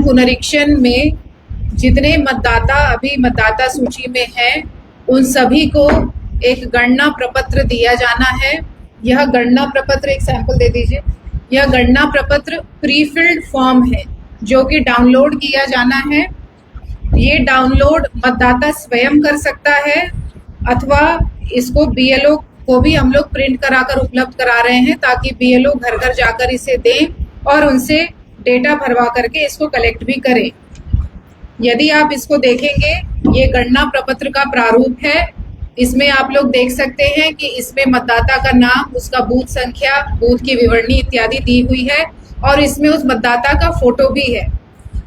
पुनरीक्षण में जितने मतदाता अभी मतदाता सूची में हैं, उन सभी को एक गणना प्रपत्र दिया जाना है। यह गणना प्रपत्र, एक सैंपल दे दीजिए। यह गणना प्रपत्र प्रीफिल्ड फॉर्म है जो कि डाउनलोड किया जाना है। ये डाउनलोड मतदाता स्वयं कर सकता है अथवा इसको बीएलओ को भी हम लोग प्रिंट कराकर उपलब्ध करा रहे हैं ताकि बीएलओ घर घर जाकर इसे दें और उनसे डेटा भरवा करके इसको कलेक्ट भी करें। यदि आप इसको देखेंगे, ये गणना प्रपत्र का प्रारूप है। इसमें आप लोग देख सकते हैं कि इसमें मतदाता का नाम, उसका बूथ संख्या, बूथ की विवरणी इत्यादि दी हुई है और इसमें उस मतदाता का फोटो भी है।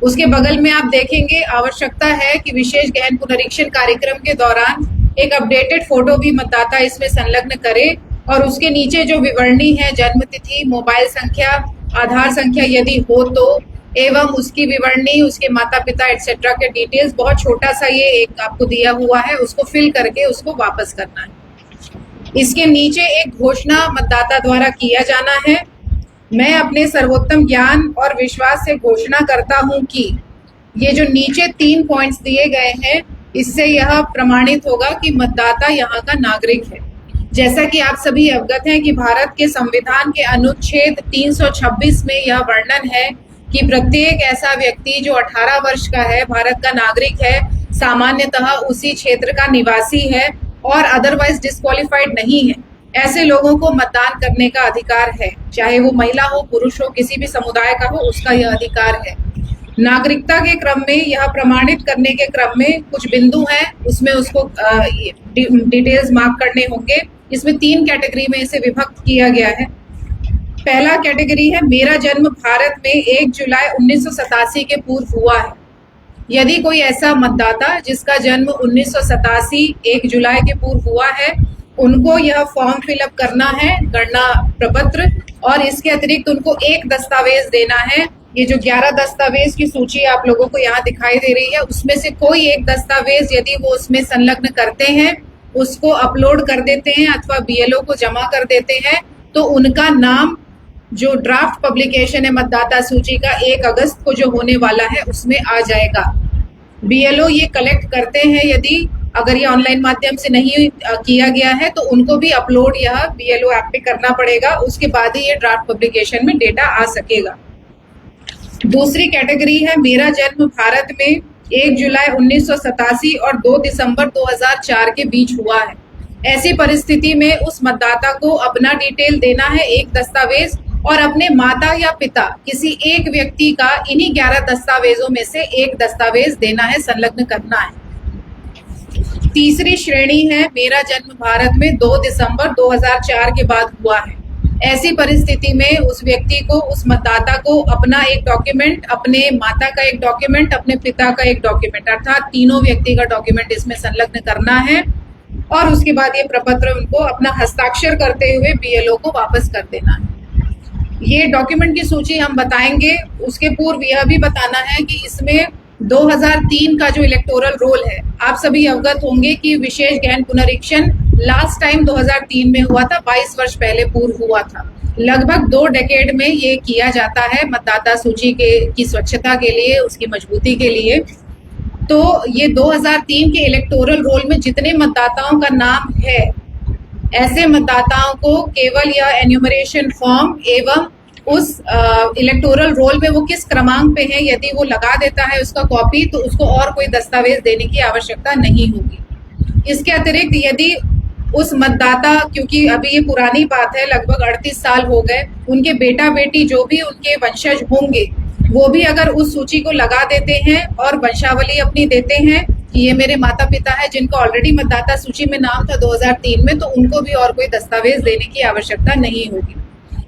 उसके बगल में आप देखेंगे आवश्यकता है कि विशेष गहन पुनरीक्षण कार्यक्रम के दौरान एक अपडेटेड फोटो भी मतदाता इसमें संलग्न करे और उसके नीचे जो विवरणी है, जन्म तिथि, मोबाइल संख्या, आधार संख्या यदि हो तो, एवं उसकी विवरणी, उसके माता पिता एटसेट्रा के डिटेल्स, बहुत छोटा सा ये एक आपको दिया हुआ है, उसको फिल करके उसको वापस करना है। इसके नीचे एक घोषणा मतदाता द्वारा किया जाना है। मैं अपने सर्वोत्तम ज्ञान और विश्वास से घोषणा करता हूं कि ये जो नीचे 3 पॉइंट्स दिए गए हैं, इससे यह प्रमाणित होगा कि मतदाता यहाँ का नागरिक है। जैसा कि आप सभी अवगत हैं कि भारत के संविधान के अनुच्छेद 326 में यह वर्णन है कि प्रत्येक ऐसा व्यक्ति जो 18 वर्ष का है, भारत का नागरिक है, सामान्यतः उसी क्षेत्र का निवासी है और अदरवाइज डिस्क्वालिफाइड नहीं है, ऐसे लोगों को मतदान करने का अधिकार है। चाहे वो महिला हो, पुरुष हो, किसी भी समुदाय का हो, उसका यह अधिकार है। नागरिकता के क्रम में यह प्रमाणित करने के क्रम में कुछ बिंदु हैं, उसमें उसको डिटेल्स मार्क करने होंगे। इसमें 3 कैटेगरी में इसे विभक्त किया गया है। पहला कैटेगरी है, मेरा जन्म भारत में 1 जुलाई 1987 के पूर्व हुआ है। यदि कोई ऐसा मतदाता जिसका जन्म 1987 1 जुलाई के पूर्व हुआ है, उनको यह फॉर्म फिलअप करना है, गणना प्रपत्र, और इसके अतिरिक्त उनको एक दस्तावेज देना है। ये जो 11 दस्तावेज की सूची आप लोगों को यहाँ दिखाई दे रही है, उसमें से कोई एक दस्तावेज यदि वो उसमें संलग्न करते हैं, उसको अपलोड कर देते हैं अथवा बीएलओ को जमा कर देते हैं, तो उनका नाम जो ड्राफ्ट पब्लिकेशन है मतदाता सूची का 1 अगस्त को जो होने वाला है, उसमें आ जाएगा। बीएलओ ये कलेक्ट करते हैं, यदि अगर ये ऑनलाइन माध्यम से नहीं किया गया है तो उनको भी अपलोड यह बीएलओ ऐप पे करना पड़ेगा। उसके बाद ही ये ड्राफ्ट पब्लिकेशन में डेटा आ सकेगा। दूसरी कैटेगरी है, मेरा जन्म भारत में 1 जुलाई 1987 और 2 दिसंबर 2004 के बीच हुआ है। ऐसी परिस्थिति में उस मतदाता को अपना डिटेल देना है, एक दस्तावेज, और अपने माता या पिता किसी एक व्यक्ति का इन्हीं 11 दस्तावेजों में से एक दस्तावेज देना है, संलग्न करना है। तीसरी श्रेणी है, मेरा जन्म भारत में 2 दिसंबर 2004 के बाद हुआ है। ऐसी परिस्थिति में उस व्यक्ति को, उस मतदाता को अपना एक डॉक्यूमेंट, अपने माता का एक डॉक्यूमेंट, अपने पिता का एक डॉक्यूमेंट, अर्थात तीनों व्यक्ति का डॉक्यूमेंट इसमें संलग्न करना है और उसके बाद ये प्रपत्र उनको अपना हस्ताक्षर करते हुए बीएलओ को वापस कर देना है। ये डॉक्यूमेंट की सूची हम बताएंगे। उसके पूर्व यह भी बताना है कि इसमें 2003 का जो इलेक्टोरल रोल है, आप सभी अवगत होंगे कि विशेष गहन पुनरीक्षण लास्ट टाइम 2003 में हुआ था, 22 वर्ष पहले पूर्व हुआ था। लगभग 2 डेकेड में ये किया जाता है मतदाता सूची की स्वच्छता के लिए, उसकी मजबूती के लिए। तो ये 2003 के इलेक्टोरल रोल में जितने मतदाताओं का नाम है, ऐसे मतदाताओं को केवल यह एन्यूमरेशन फॉर्म एवं उस इलेक्टोरल रोल में वो किस क्रमांक पे है, यदि वो लगा देता है उसका कॉपी, तो उसको और कोई दस्तावेज देने की आवश्यकता नहीं होगी। इसके अतिरिक्त यदि उस मतदाता, क्योंकि अभी ये पुरानी बात है, लगभग 38 साल हो गए, उनके बेटा बेटी जो भी उनके वंशज होंगे, वो भी अगर उस सूची को लगा देते हैं और वंशावली अपनी देते हैं कि ये मेरे माता पिता है जिनका ऑलरेडी मतदाता सूची में नाम था 2003 में, तो उनको भी और कोई दस्तावेज देने की आवश्यकता नहीं होगी।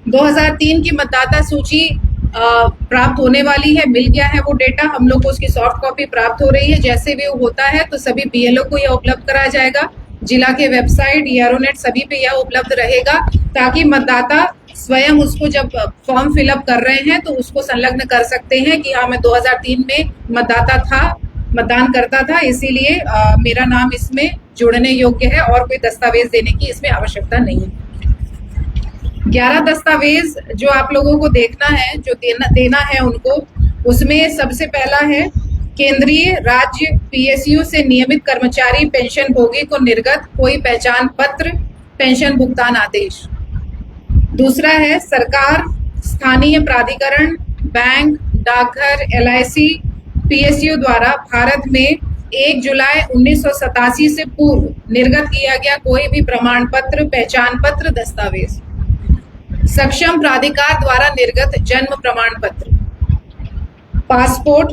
2003 की मतदाता सूची प्राप्त होने वाली है, मिल गया है वो डेटा, हम लोग को उसकी सॉफ्ट कॉपी प्राप्त हो रही है। जैसे भी वो होता है तो सभी बीएलओ को यह उपलब्ध कराया जाएगा। जिला के वेबसाइट, एरोनेट सभी पे यह उपलब्ध रहेगा ताकि मतदाता स्वयं उसको जब फॉर्म फिलअप कर रहे हैं तो उसको संलग्न कर सकते हैं कि हाँ, मैं 2003 में मतदाता था, मतदान करता था, इसीलिए मेरा नाम इसमें जोड़ने योग्य है और कोई दस्तावेज देने की इसमें आवश्यकता नहीं है। 11 दस्तावेज जो आप लोगों को देखना है, जो देना है उनको, उसमें सबसे पहला है केंद्रीय राज्य पीएसयू से नियमित कर्मचारी पेंशन भोगी को निर्गत कोई पहचान पत्र पेंशन भुगतान आदेश। दूसरा है सरकार, स्थानीय प्राधिकरण, बैंक, डाकघर, एलआईसी, पीएसयू द्वारा भारत में 1 जुलाई 1987 से पूर्व निर्गत किया गया कोई भी प्रमाण पत्र, पहचान पत्र, दस्तावेज। सक्षम प्राधिकार द्वारा निर्गत जन्म प्रमाण पत्र, पासपोर्ट,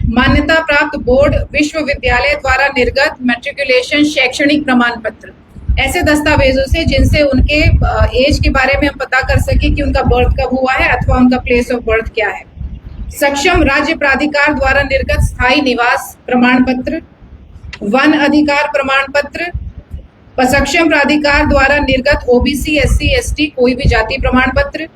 मान्यता प्राप्त बोर्ड विश्वविद्यालय द्वारा निर्गत मैट्रिकुलेशन शैक्षणिक प्रमाण पत्र, ऐसे दस्तावेजों से जिनसे उनके एज के बारे में हम पता कर सके कि उनका बर्थ कब हुआ है अथवा उनका प्लेस ऑफ बर्थ क्या है। सक्षम राज्य प्राधिकार द्वारा निर्गत स्थायी निवास प्रमाण पत्र, वन अधिकार प्रमाण पत्र, सक्षम प्राधिकार द्वारा निर्गत ओबीसी, एससी, एसटी कोई भी जाति प्रमाण पत्र,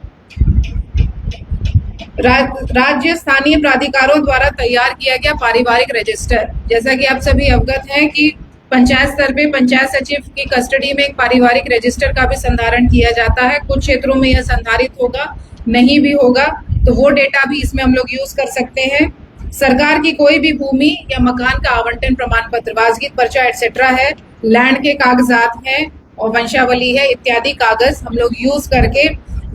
राज्य स्थानीय प्राधिकारों द्वारा तैयार किया गया पारिवारिक रजिस्टर। जैसा कि आप सभी अवगत हैं कि पंचायत स्तर पे पंचायत सचिव की कस्टडी में एक पारिवारिक रजिस्टर का भी संधारण किया जाता है। कुछ क्षेत्रों में यह संधारित होगा, नहीं भी होगा, तो वो डेटा भी इसमें हम लोग यूज कर सकते हैं। सरकार की कोई भी भूमि या मकान का आवंटन प्रमाण पत्र, वाजगीत पर्चा एटसेट्रा है, लैंड के कागजात हैं और वंशावली है, इत्यादि कागज हम लोग यूज करके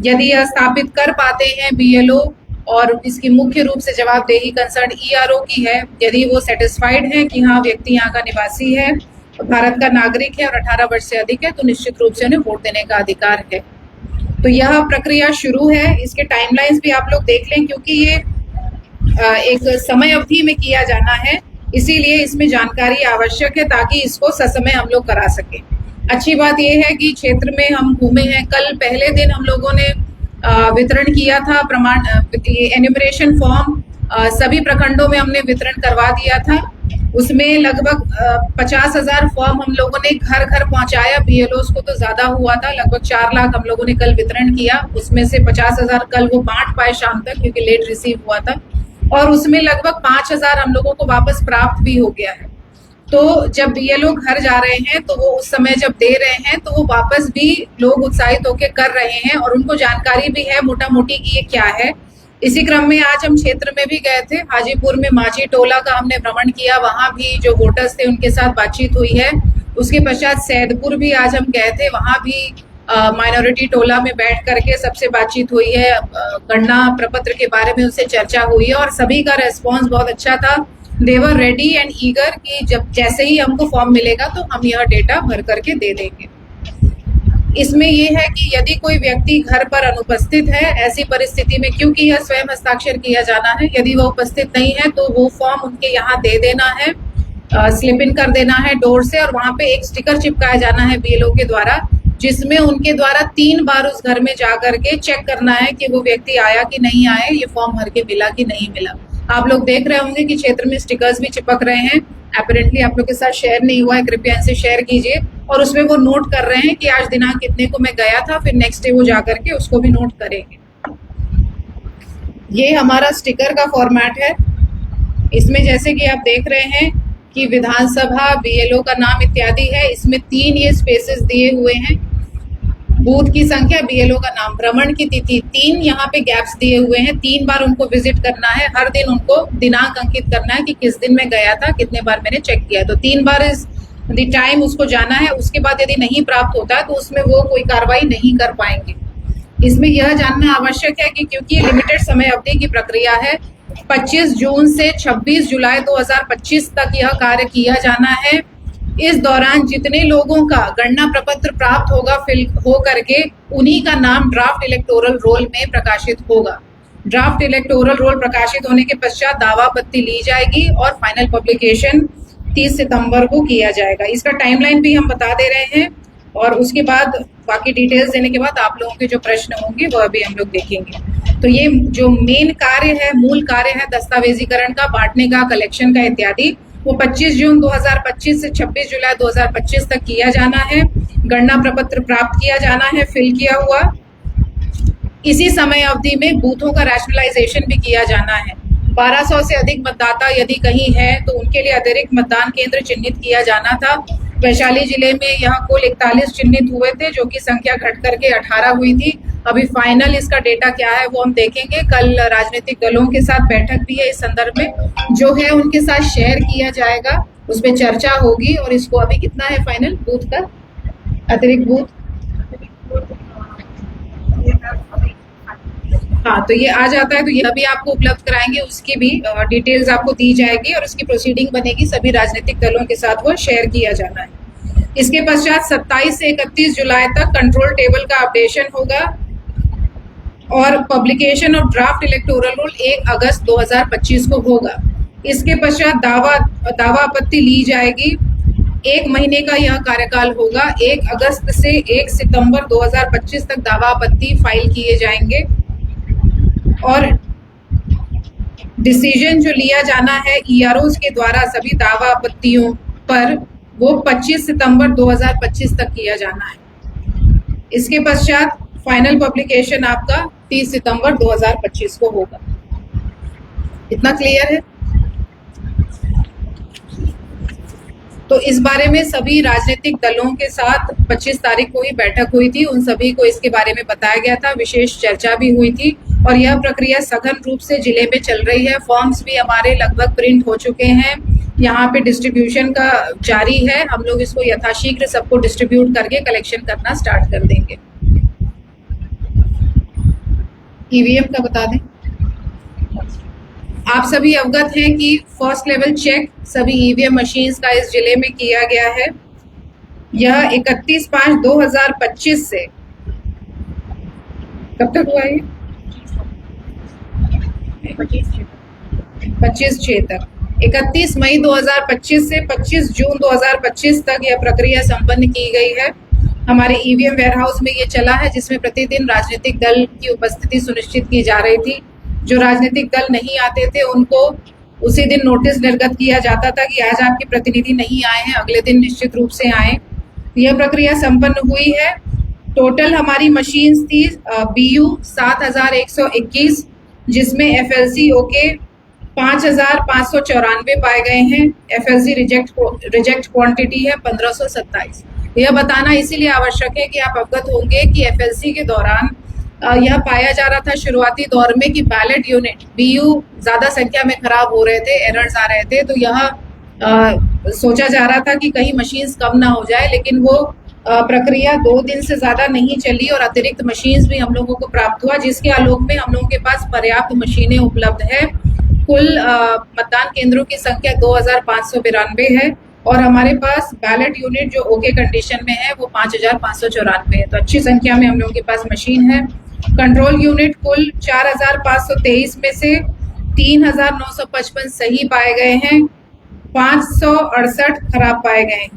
यदि यह स्थापित कर पाते हैं बीएलओ और इसकी मुख्य रूप से जवाबदेही कंसर्न ईआरओ की है, यदि वो सेटिस्फाइड है कि हाँ व्यक्ति यहाँ का निवासी है, भारत का नागरिक है और 18 वर्ष से अधिक है, तो निश्चित रूप से उन्हें वोट देने का अधिकार है। तो यह प्रक्रिया शुरू है। इसके टाइमलाइंस भी आप लोग देख लें, क्योंकि ये एक समय अवधि में किया जाना है, इसीलिए इसमें जानकारी आवश्यक है ताकि इसको ससमय हम लोग करा सकें। अच्छी बात यह है कि क्षेत्र में हम घूमे हैं। कल पहले दिन हम लोगों ने वितरण किया था प्रमाण एन्यूमरेशन फॉर्म, सभी प्रखंडों में हमने वितरण करवा दिया था। उसमें लगभग 50,000 फॉर्म हम लोगों ने घर घर पहुंचाया। बीएलओस को तो ज्यादा हुआ था, लगभग 4 लाख हम लोगों ने कल वितरण किया। उसमें से 50,000 कल वो बांट पाए शाम तक, क्योंकि लेट रिसीव हुआ था, और उसमें लगभग 5,000 हम लोगों को वापस प्राप्त भी हो गया है। तो जब बीएलओ घर जा रहे हैं तो वो उस समय जब दे रहे हैं तो वो वापस भी लोग उत्साहित होकर कर रहे हैं और उनको जानकारी भी है मोटा मोटी कि ये क्या है। इसी क्रम में आज हम क्षेत्र में भी गए थे। हाजीपुर में माझी टोला का हमने भ्रमण किया, वहां भी जो वोटर्स थे उनके साथ बातचीत हुई है। उसके पश्चात सैदपुर भी आज हम गए थे, वहां भी माइनॉरिटी टोला में बैठ करके सबसे बातचीत हुई है, गणना प्रपत्र के बारे में उनसे चर्चा हुई है और सभी का रेस्पॉन्स बहुत अच्छा था। दे वर रेडी एंड ईगर कि जब जैसे ही हमको फॉर्म मिलेगा तो हम यह डेटा भर करके दे देंगे। इसमें यह है कि यदि कोई व्यक्ति घर पर अनुपस्थित है, ऐसी परिस्थिति में क्योंकि यह स्वयं हस्ताक्षर किया जाना है, यदि वह उपस्थित नहीं है तो वो फॉर्म उनके यहाँ दे देना है, स्लिप इन कर देना है डोर से, और वहां पे एक स्टिकर चिपकाया जाना है बीएलओ के द्वारा, जिसमें उनके द्वारा 3 बार उस घर में जा करके चेक करना है कि वो व्यक्ति आया कि नहीं आया, ये फॉर्म भर के मिला कि नहीं मिला। आप लोग देख रहे होंगे कि क्षेत्र में स्टिकर्स भी चिपक रहे हैं। अपरेंटली आप लोग के साथ शेयर नहीं हुआ है, कृपया इनसे शेयर कीजिए। और उसमें वो नोट कर रहे हैं कि आज दिनांक कितने को मैं गया था, फिर नेक्स्ट डे वो जा करके उसको भी नोट करेंगे। ये हमारा स्टिकर का फॉर्मेट है। इसमें जैसे कि आप देख रहे हैं कि विधानसभा, बीएलओ का नाम इत्यादि है। इसमें 3 ये स्पेसेस दिए हुए हैं, बूथ की संख्या, बीएलओ का नाम, भ्रमण की तिथि, 3 यहाँ पे गैप्स दिए हुए हैं। 3 बार उनको विजिट करना है, हर दिन उनको दिनांक अंकित करना है कि किस दिन में गया था, कितने बार मैंने चेक किया। तो 3 बार इस द टाइम उसको जाना है। उसके बाद यदि नहीं प्राप्त होता है तो उसमें वो कोई कार्रवाई नहीं कर पाएंगे। इसमें यह जानना आवश्यक है कि क्योंकि ये लिमिटेड समय अवधि की प्रक्रिया है, 25 जून से 26 जुलाई 2025 तक यह कार्य किया जाना है। इस दौरान जितने लोगों का गणना प्रपत्र प्राप्त होगा फिल हो करके, उन्हीं का नाम ड्राफ्ट इलेक्टोरल रोल में प्रकाशित होगा। ड्राफ्ट इलेक्टोरल रोल प्रकाशित होने के पश्चात दावा आपत्ति ली जाएगी और फाइनल पब्लिकेशन 30 सितंबर को किया जाएगा। इसका टाइमलाइन भी हम बता दे रहे हैं और उसके बाद बाकी डिटेल्स देने के बाद आप लोगों के जो प्रश्न होंगे वह भी हम लोग देखेंगे। तो ये जो मेन कार्य है, मूल कार्य है दस्तावेजीकरण का, बांटने का, कलेक्शन का इत्यादि, वो 25 जून 2025 से 26 जुलाई 2025 तक किया जाना है। गणना प्रपत्र प्राप्त किया जाना है फिल किया हुआ। इसी समय अवधि में बूथों का रैशनलाइजेशन भी किया जाना है। 1200 से अधिक मतदाता यदि कहीं है तो उनके लिए अतिरिक्त मतदान केंद्र चिन्हित किया जाना था। वैशाली जिले में यहाँ कुल 41 चिन्हित हुए थे, जो कि संख्या घट करके 18 हुई थी। अभी फाइनल इसका डेटा क्या है वो हम देखेंगे। कल राजनीतिक दलों के साथ बैठक भी है, इस संदर्भ में जो है उनके साथ शेयर किया जाएगा, उसमें चर्चा होगी। और इसको अभी कितना है फाइनल बूथ का, अतिरिक्त बूथ, हाँ, तो ये आ जाता है तो ये अभी आपको उपलब्ध कराएंगे, उसकी भी डिटेल्स आपको दी जाएगी और उसकी प्रोसीडिंग बनेगी। सभी राजनीतिक दलों के साथ वो शेयर किया जाना है। इसके पश्चात 27 से 31 जुलाई तक कंट्रोल टेबल का अपडेशन होगा और publication of draft electoral roll 1 अगस्त 2025 को होगा। इसके पश्चात दावा आपत्ति ली जाएगी। 1 महीने का यह कार्यकाल होगा। 1 अगस्त से 1 सितंबर 2025 तक दावा आपत्ति फाइल किए जाएंगे और डिसीजन जो लिया जाना है ईआरओज के द्वारा सभी दावा आपत्तियों पर, वो 25 सितंबर 2025 तक किया जाना है। इसके पश्चात फाइनल पब्लिकेशन आपका 30 सितंबर 2025 को होगा। इतना क्लियर है? तो इस बारे में सभी राजनीतिक दलों के साथ 25 तारीख को ही बैठक हुई थी, उन सभी को इसके बारे में बताया गया था, विशेष चर्चा भी हुई थी और यह प्रक्रिया सघन रूप से जिले में चल रही है। फॉर्म्स भी हमारे लगभग प्रिंट हो चुके हैं, यहाँ पे डिस्ट्रीब्यूशन का जारी है। हम लोग इसको यथाशीघ्र सबको डिस्ट्रीब्यूट करके कलेक्शन करना स्टार्ट कर देंगे। ईवीएम का बता दें, आप सभी अवगत हैं कि फर्स्ट लेवल चेक सभी ईवीएम मशीन्स का इस जिले में किया गया है। यह 31/5/2025 से कब तक हुआ है? 25/6 तक। 31 मई 2025 से 25 जून 2025 तक यह प्रक्रिया संपन्न की गई है। हमारे ईवीएम वेयरहाउस में ये चला है, जिसमें प्रतिदिन राजनीतिक दल की उपस्थिति सुनिश्चित की जा रही थी। जो राजनीतिक दल नहीं आते थे उनको उसी दिन नोटिस निर्गत किया जाता था कि आज आपके प्रतिनिधि नहीं आए हैं, अगले दिन निश्चित रूप से आए। यह प्रक्रिया संपन्न हुई है। टोटल हमारी मशीन्स थी BU 7121, जिसमें FLC ओके 5594 पाए गए हैं। FLC रिजेक्ट क्वांटिटी है 1527। यह बताना इसीलिए आवश्यक है कि आप अवगत होंगे कि FLC के दौरान यह पाया जा रहा था शुरुआती दौर में कि बैलेट यूनिट BU ज़्यादा संख्या में खराब हो रहे थे, एरर्स आ रहे थे, तो यह सोचा जा रहा था कि कहीं मशीन्स कम ना हो जाए, लेकिन वो प्रक्रिया 2 दिन से ज़्यादा नहीं चली और अतिरिक्त मशीन्स भी हम लोगों को प्राप्त हुआ, जिसके आलोक में हम लोगों के पास पर्याप्त मशीनें उपलब्ध है। कुल मतदान केंद्रों की संख्या 2592 है और हमारे पास बैलेट यूनिट जो ओके कंडीशन में है वो 5594 है, तो अच्छी संख्या में हम लोगों के पास मशीन है। कंट्रोल यूनिट कुल 4523 में से 3955 सही पाए गए हैं, 568 खराब पाए गए हैं।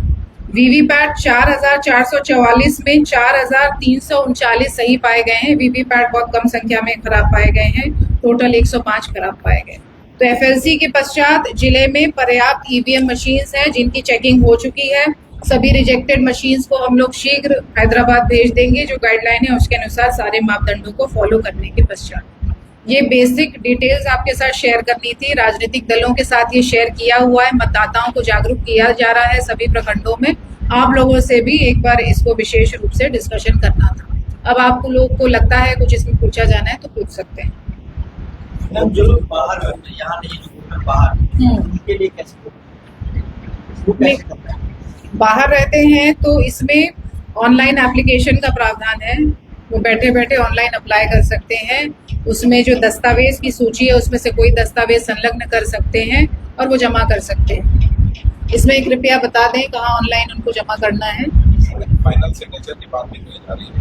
वीवीपैट 4444 में 4339 सही पाए गए हैं। वीवीपैट बहुत कम संख्या में खराब पाए गए हैं, टोटल 105 खराब पाए गए। तो FLC के पश्चात जिले में पर्याप्त ईवीएम मशीन्स हैं जिनकी चेकिंग हो चुकी है। सभी रिजेक्टेड मशीन्स को हम लोग शीघ्र हैदराबाद भेज देंगे। जो गाइडलाइन है उसके अनुसार सारे मापदंडों को फॉलो करने के पश्चात ये बेसिक डिटेल्स आपके साथ शेयर करनी थी। राजनीतिक दलों के साथ ये शेयर किया हुआ है, मतदाताओं को जागरूक किया जा रहा है सभी प्रखंडों में। आप लोगों से भी एक बार इसको विशेष रूप से डिस्कशन करना था। अब आपको लोग को लगता है कुछ इसमें पूछा जाना है तो पूछ सकते हैं। जो लोग बाहर रहते हैं, यहाँ नहीं, जो बाहर, उनके लिए कैसे बाहर रहते हैं तो इसमें ऑनलाइन एप्लीकेशन का प्रावधान है, वो बैठे बैठे ऑनलाइन अप्लाई कर सकते हैं। उसमें जो दस्तावेज की सूची है उसमें से कोई दस्तावेज संलग्न कर सकते हैं और वो जमा कर सकते हैं। इसमें कृपया बता दें कहाँ ऑनलाइन उनको जमा करना है। फाइनल सिग्नेचर की बात भी की जा रही है।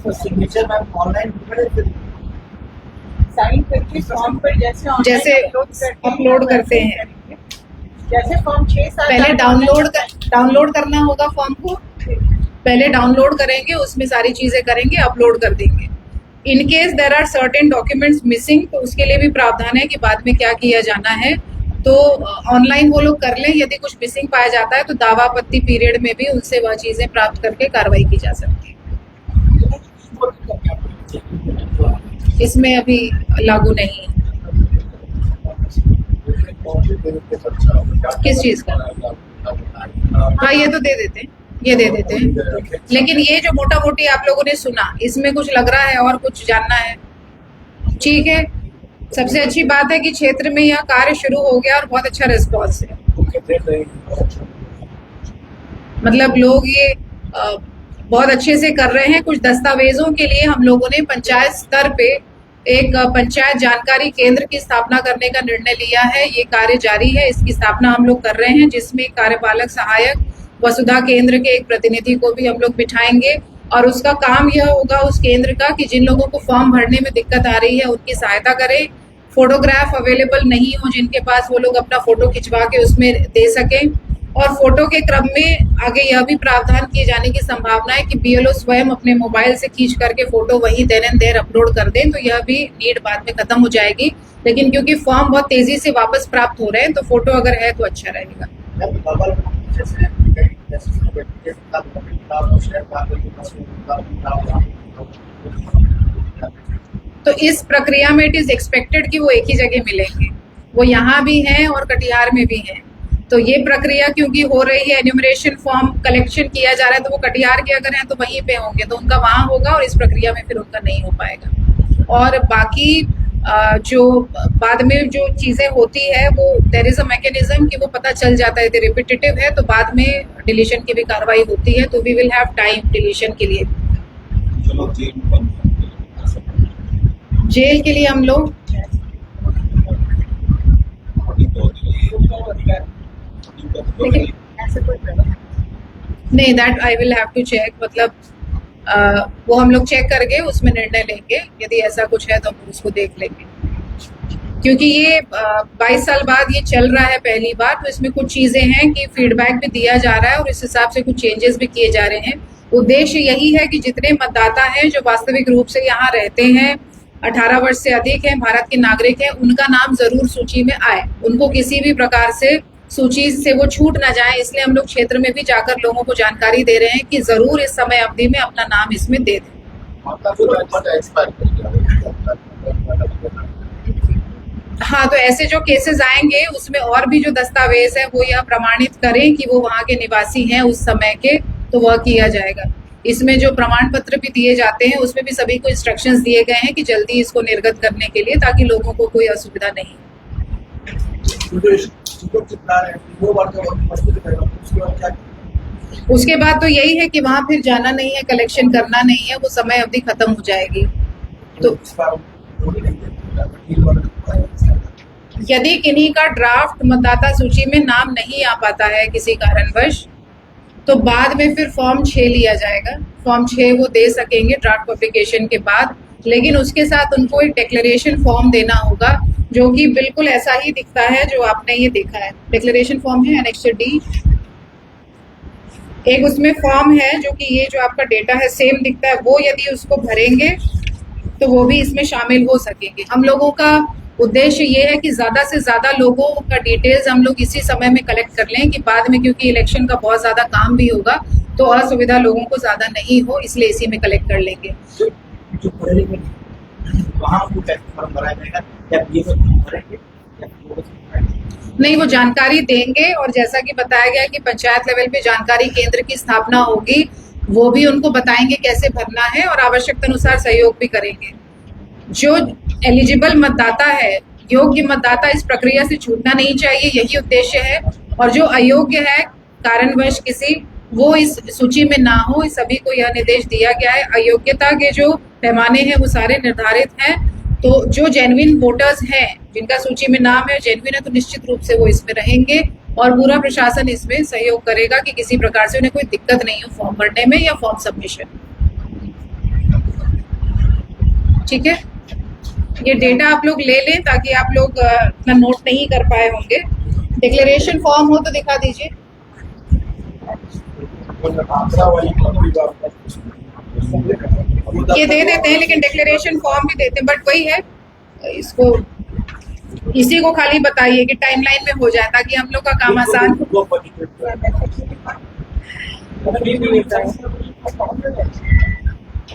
तो सिग्नेचर मैम ऑनलाइन साइन करके फॉर्म पर जैसे अपलोड करते हैं, जैसे फॉर्म 6-7 पहले डाउनलोड करना होगा फॉर्म को, पहले डाउनलोड करेंगे, उसमें सारी चीजें करेंगे, अपलोड कर देंगे। In case there are certain documents missing, तो उसके लिए भी प्रावधान है कि बाद में क्या किया जाना है। तो ऑनलाइन वो लोग कर लें। यदि कुछ मिसिंग पाया जाता है तो दावा आपत्ति पीरियड में भी उनसे वह चीजें प्राप्त करके कार्रवाई की जा सकती है। इसमें अभी लागू नहीं है। किस चीज का? हाँ, ये तो दे देते हैं। ये दे देते हैं। लेकिन ये जो मोटा मोटी आप लोगों ने सुना, इसमें कुछ लग रहा है और कुछ जानना है? ठीक है, सबसे अच्छी बात है कि क्षेत्र में यह कार्य शुरू हो गया और बहुत अच्छा रिस्पॉन्स है। मतलब लोग ये बहुत अच्छे से कर रहे हैं। कुछ दस्तावेजों के लिए हम लोगों ने पंचायत स्तर पे एक पंचायत जानकारी केंद्र की स्थापना करने का निर्णय लिया है। ये कार्य जारी है, इसकी स्थापना हम लोग कर रहे हैं, जिसमें कार्यपालक सहायक वसुधा केंद्र के एक प्रतिनिधि को भी हम लोग बिठाएंगे और उसका काम यह होगा उस केंद्र का कि जिन लोगों को फॉर्म भरने में दिक्कत आ रही है उनकी सहायता करें। फोटोग्राफ अवेलेबल नहीं हो जिनके पास, वो लोग अपना फोटो खिंचवा के उसमें दे सकें। और फोटो के क्रम में आगे यह भी प्रावधान किए जाने की संभावना है कि बीएलओ स्वयं अपने मोबाइल से खींच करके फोटो वहीं देर एंड देर अपलोड कर दें, तो यह भी नीड बाद में खत्म हो जाएगी। लेकिन क्योंकि फॉर्म बहुत तेजी से वापस प्राप्त हो रहे हैं तो फोटो अगर है तो अच्छा रहेगा। तो इस प्रक्रिया में इट इज एक्सपेक्टेड कि वो एक ही जगह मिलेंगे। वो यहाँ भी हैं और कटिहार में भी हैं। तो ये प्रक्रिया क्योंकि हो रही है, एन्यूमरेशन फॉर्म कलेक्शन किया जा रहा है, तो वो कटिहार के अगर हैं तो वहीं पे होंगे, तो उनका वहाँ होगा और इस प्रक्रिया में फिर उनका नहीं हो पाएगा। और बाकी जो बाद में जो चीज़ें होती है वो देयर इज अ मैकेनिज्म कि वो पता चल जाता है, यदि रिपीटेटिव है तो बाद में डिलीशन की भी कार्रवाई होती है। तो we will have time deletion के लिए। चलो जेल के लिए हम लोग नहीं, that I will have to check. मतलब वो हम लोग चेक करके उसमें निर्णय लेंगे। यदि ऐसा कुछ है तो हम उसको देख लेंगे, क्योंकि ये 22 साल बाद ये चल रहा है पहली बार, तो इसमें कुछ चीज़ें हैं कि फीडबैक भी दिया जा रहा है और इस हिसाब से कुछ चेंजेस भी किए जा रहे हैं। उद्देश्य यही है कि जितने मतदाता हैं जो वास्तविक रूप से यहाँ रहते हैं, 18 वर्ष से अधिक हैं, भारत के नागरिक हैं, उनका नाम जरूर सूची में आए। उनको किसी भी प्रकार से सूची से वो छूट ना जाए, इसलिए हम लोग क्षेत्र में भी जाकर लोगों को जानकारी दे रहे हैं कि जरूर इस समय अवधि में अपना नाम इसमें दे दें। हाँ, तो ऐसे जो केसेस आएंगे उसमें और भी जो दस्तावेज है वो यह प्रमाणित करें कि वो वहाँ के निवासी हैं उस समय के, तो वह किया जाएगा। इसमें जो प्रमाण पत्र भी दिए जाते हैं उसमें भी सभी को इंस्ट्रक्शंस दिए गए हैं कि जल्दी इसको निर्गत करने के लिए, ताकि लोगों को कोई असुविधा नहीं। उसके बाद तो यही है कि वहाँ फिर जाना नहीं है, कलेक्शन करना नहीं है, वो समय अवधि खत्म हो जाएगी। तो यदि किन्हीं का ड्राफ्ट मतदाता सूची में नाम नहीं आ पाता है किसी कारणवश, तो बाद में फिर फॉर्म 6 लिया जाएगा। फॉर्म 6 वो दे सकेंगे ड्राफ्ट पब्लिकेशन के बाद, लेकिन उसके साथ उनको एक डिक्लेरेशन फॉर्म देना होगा जो कि बिल्कुल ऐसा ही दिखता है जो आपने ये देखा है। डिक्लेरेशन फॉर्म है एनेक्सर डी। एक उसमें फॉर्म है जो कि ये जो आपका डेटा है सेम दिखता है, वो यदि उसको भरेंगे तो वो भी इसमें शामिल हो सकेंगे। हम लोगों का उद्देश्य ये है कि ज़्यादा से ज़्यादा लोगों का डिटेल्स हम लोग इसी समय में कलेक्ट कर लें कि बाद में, क्योंकि इलेक्शन का बहुत ज़्यादा काम भी होगा, तो असुविधा लोगों को ज़्यादा नहीं हो, इसलिए इसी में कलेक्ट कर लेंगे। नहीं, वो जानकारी देंगे और जैसा कि बताया गया कि पंचायत लेवल पे जानकारी केंद्र की स्थापना होगी, वो भी उनको बताएंगे कैसे भरना है और आवश्यकता अनुसार सहयोग भी करेंगे। जो एलिजिबल मतदाता है, योग्य मतदाता, इस प्रक्रिया से छूटना नहीं चाहिए, यही उद्देश्य है। और जो अयोग्य है कारणवश किसी, वो इस सूची में ना हो, सभी को यह निर्देश दिया गया है। अयोग्यता के जो पैमाने हैं वो सारे निर्धारित हैं। तो जो जेन्युइन वोटर्स हैं, जिनका सूची में नाम है, जेन्युइन है, तो निश्चित रूप से वो इसमें रहेंगे और पूरा प्रशासन इसमें सहयोग करेगा कि किसी प्रकार से उन्हें कोई दिक्कत नहीं हो फॉर्म भरने में या फॉर्म सबमिशन। ठीक है, ये डेटा आप लोग ले लें ताकि आप लोग इतना नोट नहीं कर पाए होंगे। डिक्लेरेशन फॉर्म हो तो दिखा दीजिए। ये दे देते हैं, लेकिन डिक्लेरेशन फॉर्म भी देते हैं, बट वही है, इसको इसी को खाली बताइए कि टाइमलाइन में हो जाए ताकि हम लोग का काम आसान।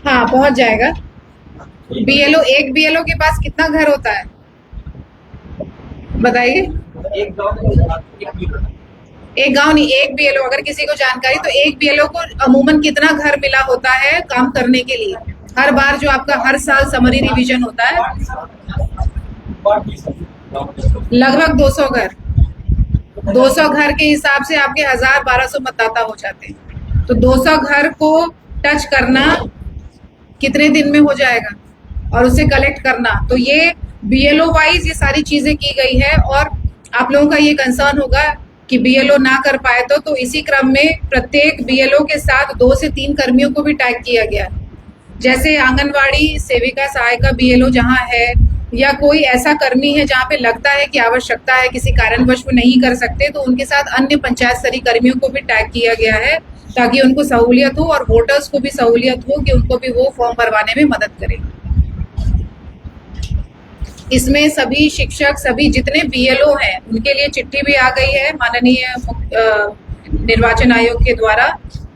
हाँ, पहुंच जाएगा। बीएलओ, एक बीएलओ के पास कितना घर होता है बताइए? एक गांव नहीं, एक बीएलओ, अगर किसी को जानकारी, तो एक बीएलओ को अमूमन कितना घर मिला होता है काम करने के लिए? हर बार जो आपका हर साल समरी रिवीजन होता है, लगभग 200 घर। 200 घर के हिसाब से आपके 1000-1200 मतदाता हो जाते हैं। तो 200 घर को टच करना कितने दिन में हो जाएगा और उसे कलेक्ट करना, तो ये बीएलओ वाइज ये सारी चीजें की गई है। और आप लोगों का ये कंसर्न होगा कि बीएलओ ना कर पाए तो इसी क्रम में प्रत्येक बीएलओ के साथ 2 से 3 कर्मियों को भी टैग किया गया। जैसे आंगनवाड़ी सेविका सहायिका बीएलओ जहाँ है, या कोई ऐसा कर्मी है जहाँ पे लगता है कि आवश्यकता है, किसी कारणवश वो नहीं कर सकते, तो उनके साथ अन्य पंचायत स्तरीय कर्मियों को भी टैग किया गया है, ताकि उनको सहूलियत हो और वोटर्स को भी सहूलियत हो कि उनको भी वो फॉर्म भरवाने में मदद करें। इसमें सभी शिक्षक, सभी जितने बीएलओ हैं, उनके लिए चिट्ठी भी आ गई है माननीय निर्वाचन आयोग के द्वारा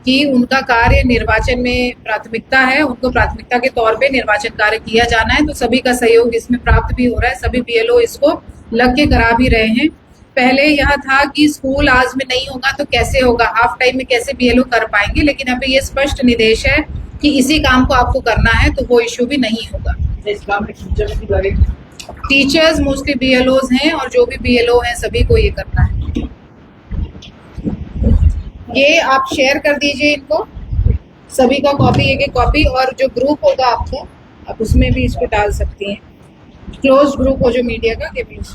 कि उनका कार्य निर्वाचन में प्राथमिकता है, उनको प्राथमिकता के तौर पे निर्वाचन कार्य किया जाना है। तो सभी का सहयोग इसमें प्राप्त भी हो रहा है, सभी बीएलओ इसको लग के करा भी रहे हैं। पहले यह था कि स्कूल आज में नहीं होगा तो कैसे होगा, हाफ टाइम में कैसे बीएलओ कर पाएंगे, लेकिन अभी ये स्पष्ट निर्देश है कि इसी काम को आपको करना है, तो वो इश्यू भी नहीं होगा। इस काम में टीचर्स भी लगेंगे? टीचर्स मोस्टली बीएलओज हैं और जो भी बीएलओ हैं सभी को ये करना है। ये आप शेयर कर दीजिए इनको, सभी का कॉपी, एक कॉपी, और जो ग्रुप होगा आपका, आप उसमें भी इसको डाल सकती हैं। क्लोज ग्रुप हो जो मीडिया का, के प्लीज।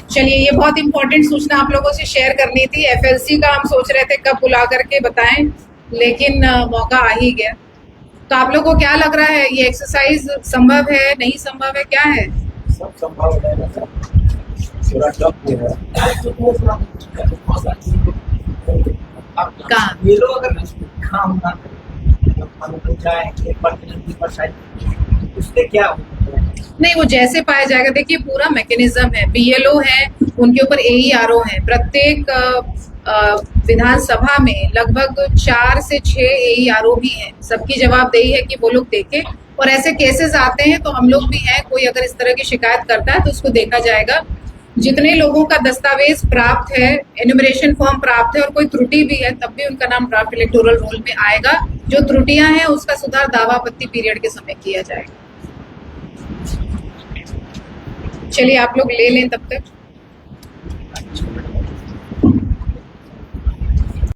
चलिए, ये बहुत इंपॉर्टेंट सूचना आप लोगों से शेयर करनी थी। एफएलसी का हम सोच रहे थे कब बुला करके बताएं, लेकिन मौका आ ही गया। तो आप लोगों को क्या लग रहा है, ये एक्सरसाइज संभव है, नहीं संभव है, क्या है? सब संभव है, पूरा टफ है। कहाँ? ये लोग अगर काम ना करें, जाए एक परसेंट उससे क्या होगा? नहीं, वो जैसे पाया जाएगा। देखिए, पूरा मैकेनिज्म है, बीएलओ है, उनके ऊपर एईआरओ है। प्रत्येक विधानसभा में लगभग 4 से 6 एईआरओ भी हैं। सबकी जवाबदेही है कि वो लोग देखें, और ऐसे केसेस आते हैं तो हम लोग भी हैं, कोई अगर इस तरह की शिकायत करता है तो उसको देखा जाएगा। जितने लोगों का दस्तावेज प्राप्त है, एन्यूमरेशन फॉर्म प्राप्त है, और कोई त्रुटि भी है, तब भी उनका नाम ड्राफ्ट इलेक्टोरल रोल में आएगा। जो त्रुटियां हैं उसका सुधार दावा आपत्ति पीरियड के समय किया जाएगा। चलिए, आप लोग ले लें तब तक।